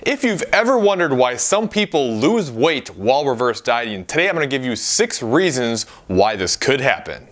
If you've ever wondered why some people lose weight while reverse dieting, today I'm going to give you 6 reasons why this could happen.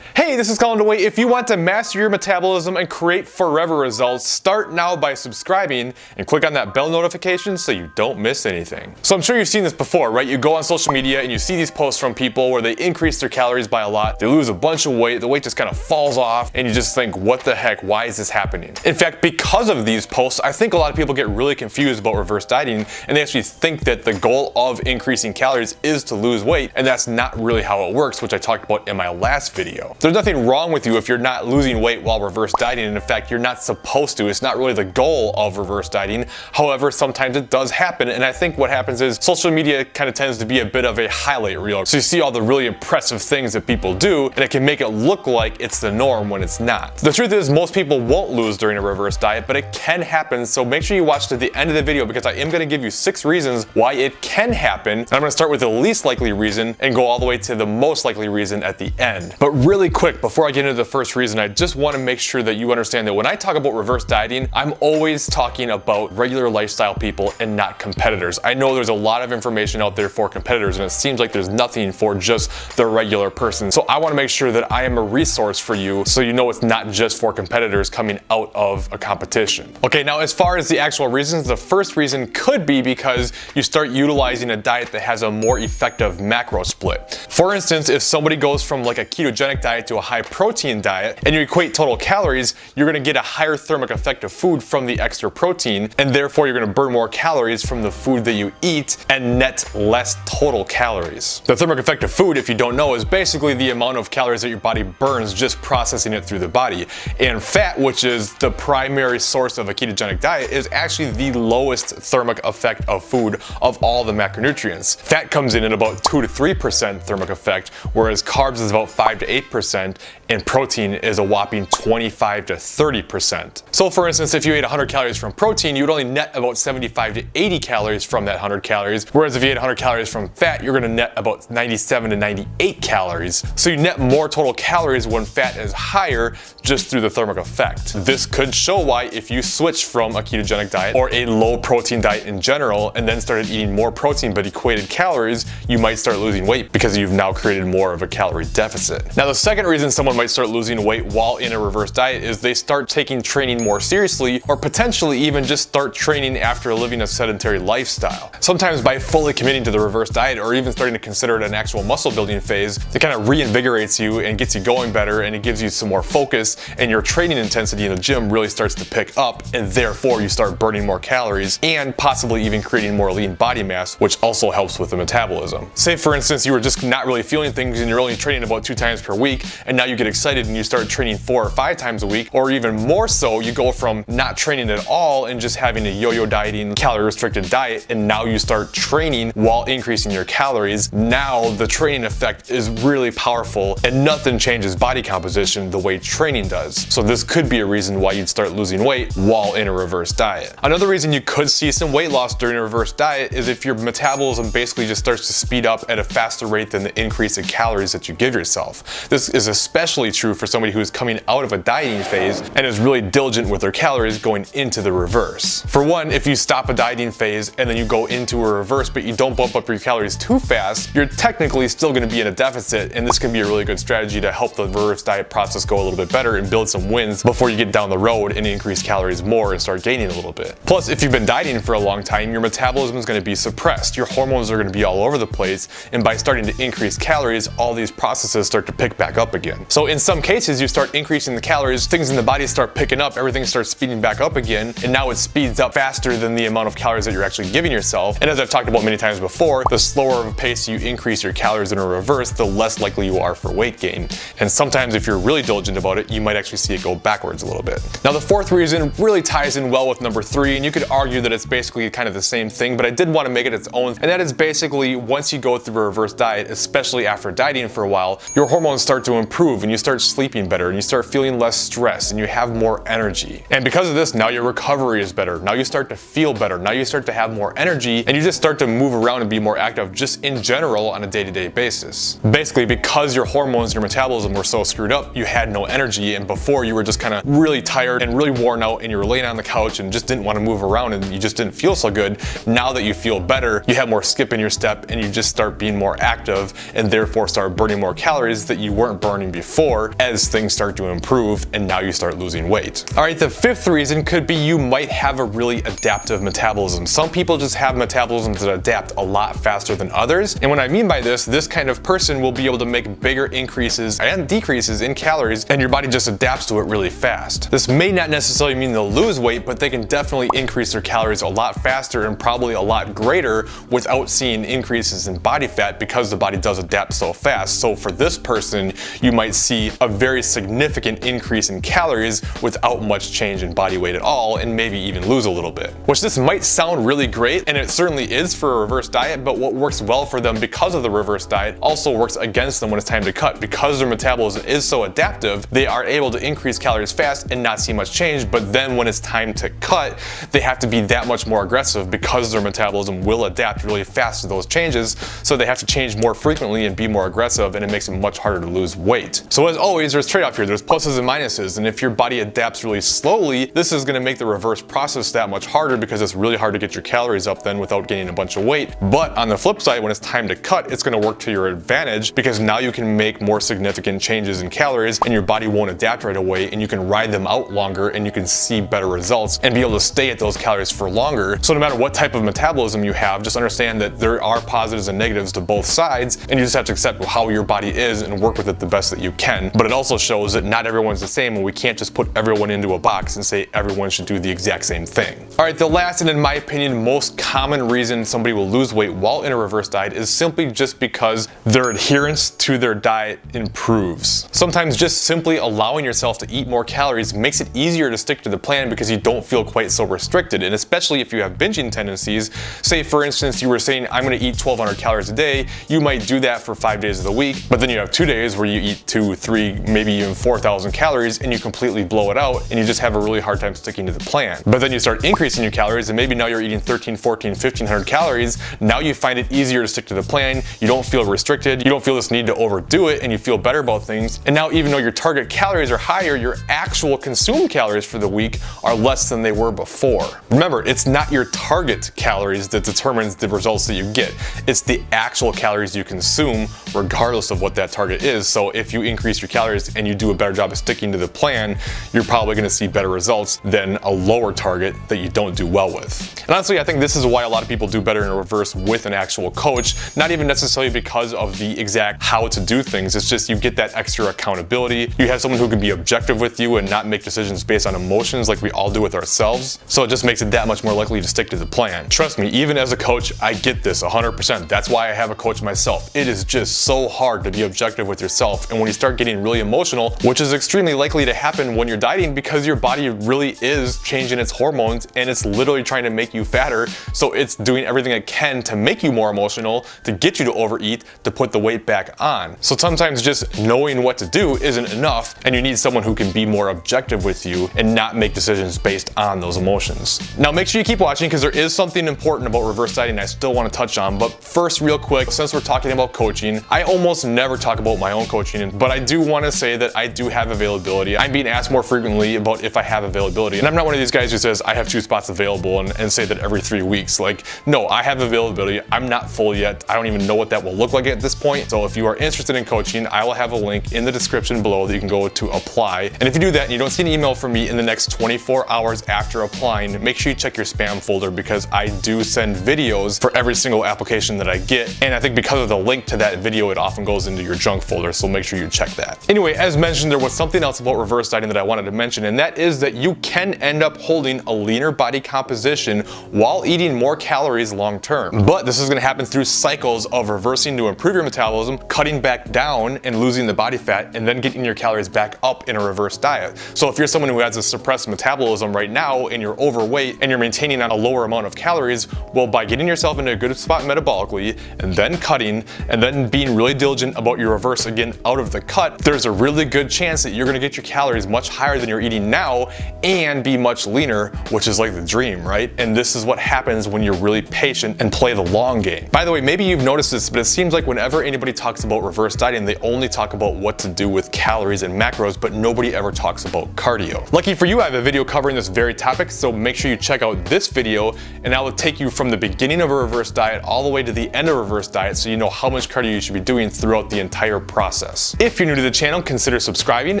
Hey, this is Colin DeWay. If you want to master your metabolism and create forever results, start now by subscribing and click on that bell notification so you don't miss anything. So I'm sure you've seen this before, right? You go on social media and you see these posts from people where they increase their calories by a lot, they lose a bunch of weight, the weight just kind of falls off, and you just think, what the heck, why is this happening? In fact, because of these posts, I think a lot of people get really confused about reverse dieting, and they actually think that the goal of increasing calories is to lose weight, and that's not really how it works, which I talked about in my last video. There's nothing wrong with you if you're not losing weight while reverse dieting, and in fact, you're not supposed to. It's not really the goal of reverse dieting. However, sometimes it does happen, and I think what happens is social media kind of tends to be a bit of a highlight reel. So you see all the really impressive things that people do, and it can make it look like it's the norm when it's not. The truth is, most people won't lose during a reverse diet, but it can happen, so make sure you watch to the end of the video because I am going to give you 6 reasons why it can happen, and I'm going to start with the least likely reason and go all the way to the most likely reason at the end. But really quick, before I get into the first reason, I just want to make sure that you understand that when I talk about reverse dieting, I'm always talking about regular lifestyle people and not competitors. I know there's a lot of information out there for competitors, and it seems like there's nothing for just the regular person. So I want to make sure that I am a resource for you so you know it's not just for competitors coming out of a competition. Okay, now as far as the actual reasons, the first reason could be because you start utilizing a diet that has a more effective macro split. For instance, if somebody goes from like a ketogenic diet to a high protein diet and you equate total calories, you're going to get a higher thermic effect of food from the extra protein, and therefore you're going to burn more calories from the food that you eat and net less total calories. The thermic effect of food, if you don't know, is basically the amount of calories that your body burns just processing it through the body. And fat, which is the primary source of a ketogenic diet, is actually the lowest thermic effect of food of all the macronutrients. Fat comes in at about 2 to 3% thermic effect, whereas carbs is about 5 to 8%, and protein is a whopping 25 to 30%. So for instance, if you ate 100 calories from protein, you would only net about 75 to 80 calories from that 100 calories, whereas if you ate 100 calories from fat, you're gonna net about 97 to 98 calories. So you net more total calories when fat is higher just through the thermic effect. This could show why if you switch from a ketogenic diet or a low protein diet in general and then started eating more protein but equated calories, you might start losing weight because you've now created more of a calorie deficit. Now the second reason someone might start losing weight while in a reverse diet is they start taking training more seriously, or potentially even just start training after living a sedentary lifestyle. Sometimes by fully committing to the reverse diet or even starting to consider it an actual muscle building phase, it kind of reinvigorates you and gets you going better, and it gives you some more focus, and your training intensity in the gym really starts to pick up, and therefore you start burning more calories and possibly even creating more lean body mass, which also helps with the metabolism. Say for instance you were just not really feeling things and you're only training about 2 times per week, and now you get excited and you start training 4 or 5 times a week, or even more so, you go from not training at all and just having a yo-yo dieting, calorie restricted diet, and now you start training while increasing your calories. Now the training effect is really powerful, and nothing changes body composition the way training does. So this could be a reason why you'd start losing weight while in a reverse diet. Another reason you could see some weight loss during a reverse diet is if your metabolism basically just starts to speed up at a faster rate than the increase in calories that you give yourself. This is especially true for somebody who is coming out of a dieting phase and is really diligent with their calories going into the reverse. For one, if you stop a dieting phase and then you go into a reverse but you don't bump up your calories too fast, you're technically still going to be in a deficit, and this can be a really good strategy to help the reverse diet process go a little bit better and build some wins before you get down the road and increase calories more and start gaining a little bit. Plus, if you've been dieting for a long time, your metabolism is going to be suppressed, your hormones are going to be all over the place, and by starting to increase calories, all these processes start to pick back up again. So in some cases, you start increasing the calories, things in the body start picking up, everything starts speeding back up again, and now it speeds up faster than the amount of calories that you're actually giving yourself. And as I've talked about many times before, the slower of a pace you increase your calories in a reverse, the less likely you are for weight gain. And sometimes if you're really diligent about it, you might actually see it go backwards a little bit. Now the fourth reason really ties in well with number 3, and you could argue that it's basically kind of the same thing, but I did want to make it its own, and that is basically once you go through a reverse diet, especially after dieting for a while, your hormones start to improve improve and you start sleeping better and you start feeling less stress and you have more energy. And because of this, now your recovery is better. Now you start to feel better. Now you start to have more energy and you just start to move around and be more active just in general on a day-to-day basis. Basically, because your hormones and your metabolism were so screwed up, you had no energy, and before you were just kind of really tired and really worn out and you were laying on the couch and just didn't want to move around and you just didn't feel so good. Now that you feel better, you have more skip in your step and you just start being more active and therefore start burning more calories that you weren't burning before as things start to improve and now you start losing weight. Alright, the fifth reason could be you might have a really adaptive metabolism. Some people just have metabolisms that adapt a lot faster than others, and what I mean by this kind of person will be able to make bigger increases and decreases in calories and your body just adapts to it really fast. This may not necessarily mean they'll lose weight, but they can definitely increase their calories a lot faster and probably a lot greater without seeing increases in body fat because the body does adapt so fast. So for this person, you might see a very significant increase in calories without much change in body weight at all, and maybe even lose a little bit. Which this might sound really great, and it certainly is for a reverse diet, but what works well for them because of the reverse diet also works against them when it's time to cut. Because their metabolism is so adaptive, they are able to increase calories fast and not see much change, but then when it's time to cut, they have to be that much more aggressive because their metabolism will adapt really fast to those changes, so they have to change more frequently and be more aggressive, and it makes it much harder to lose weight. So as always, there's trade-off here. There's pluses and minuses, and if your body adapts really slowly, this is going to make the reverse process that much harder because it's really hard to get your calories up then without gaining a bunch of weight. But on the flip side, when it's time to cut, it's going to work to your advantage because now you can make more significant changes in calories and your body won't adapt right away, and you can ride them out longer and you can see better results and be able to stay at those calories for longer. So no matter what type of metabolism you have, just understand that there are positives and negatives to both sides, and you just have to accept how your body is and work with it the best that you can. But it also shows that not everyone's the same, and we can't just put everyone into a box and say everyone should do the exact same thing. Alright, the last and in my opinion most common reason somebody will lose weight while in a reverse diet is simply just because their adherence to their diet improves. Sometimes just simply allowing yourself to eat more calories makes it easier to stick to the plan because you don't feel quite so restricted, and especially if you have binging tendencies. Say for instance you were saying I'm going to eat 1200 calories a day, you might do that for 5 days of the week, but then you have 2 days where you eat 2, 3, maybe even 4,000 calories and you completely blow it out and you just have a really hard time sticking to the plan. But then you start increasing your calories and maybe now you're eating 13, 14, 1500 calories. Now you find it easier to stick to the plan, you don't feel restricted, you don't feel this need to overdo it, and you feel better about things. And now even though your target calories are higher, your actual consumed calories for the week are less than they were before. Remember, it's not your target calories that determines the results that you get. It's the actual calories you consume regardless of what that target is. So if you increase your calories and you do a better job of sticking to the plan, you're probably going to see better results than a lower target that you don't do well with. And honestly, I think this is why a lot of people do better in a reverse with an actual coach, not even necessarily because of the exact how to do things. It's just you get that extra accountability. You have someone who can be objective with you and not make decisions based on emotions like we all do with ourselves. So it just makes it that much more likely to stick to the plan. Trust me, even as a coach, I get this 100%. That's why I have a coach myself. It is just so hard to be objective with yourself, and when you start getting really emotional, which is extremely likely to happen when you're dieting because your body really is changing its hormones and it's literally trying to make you fatter, so it's doing everything it can to make you more emotional, to get you to overeat, to put the weight back on. So sometimes just knowing what to do isn't enough, and you need someone who can be more objective with you and not make decisions based on those emotions. Now make sure you keep watching because there is something important about reverse dieting I still want to touch on, but first real quick, since we're talking about coaching, I almost never talk about my own coaching, but I do want to say that I do have availability. I'm being asked more frequently about if I have availability, and I'm not one of these guys who says I have 2 spots available and say that every 3 weeks. Like, no, I have availability. I'm not full yet. I don't even know what that will look like at this point. So if you are interested in coaching, I will have a link in the description below that you can go to apply. And if you do that and you don't see an email from me in the next 24 hours after applying, make sure you check your spam folder because I do send videos for every single application that I get. And I think because of the link to that video, it often goes into your junk folder. So make sure you check that. Anyway, as mentioned, there was something else about reverse dieting that I wanted to mention, and that is that you can end up holding a leaner body composition while eating more calories long term. But this is going to happen through cycles of reversing to improve your metabolism, cutting back down and losing the body fat, and then getting your calories back up in a reverse diet. So if you're someone who has a suppressed metabolism right now and you're overweight and you're maintaining on a lower amount of calories, well, by getting yourself into a good spot metabolically and then cutting and then being really diligent about your reverse again out out of the cut, there's a really good chance that you're gonna get your calories much higher than you're eating now and be much leaner, which is like the dream, right? And this is what happens when you're really patient and play the long game. By the way, maybe you've noticed this, but it seems like whenever anybody talks about reverse dieting, they only talk about what to do with calories and macros, but nobody ever talks about cardio. Lucky for you, I have a video covering this very topic, so make sure you check out this video, and I will take you from the beginning of a reverse diet all the way to the end of a reverse diet so you know how much cardio you should be doing throughout the entire process. If you're new to the channel, consider subscribing,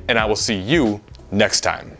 and I will see you next time.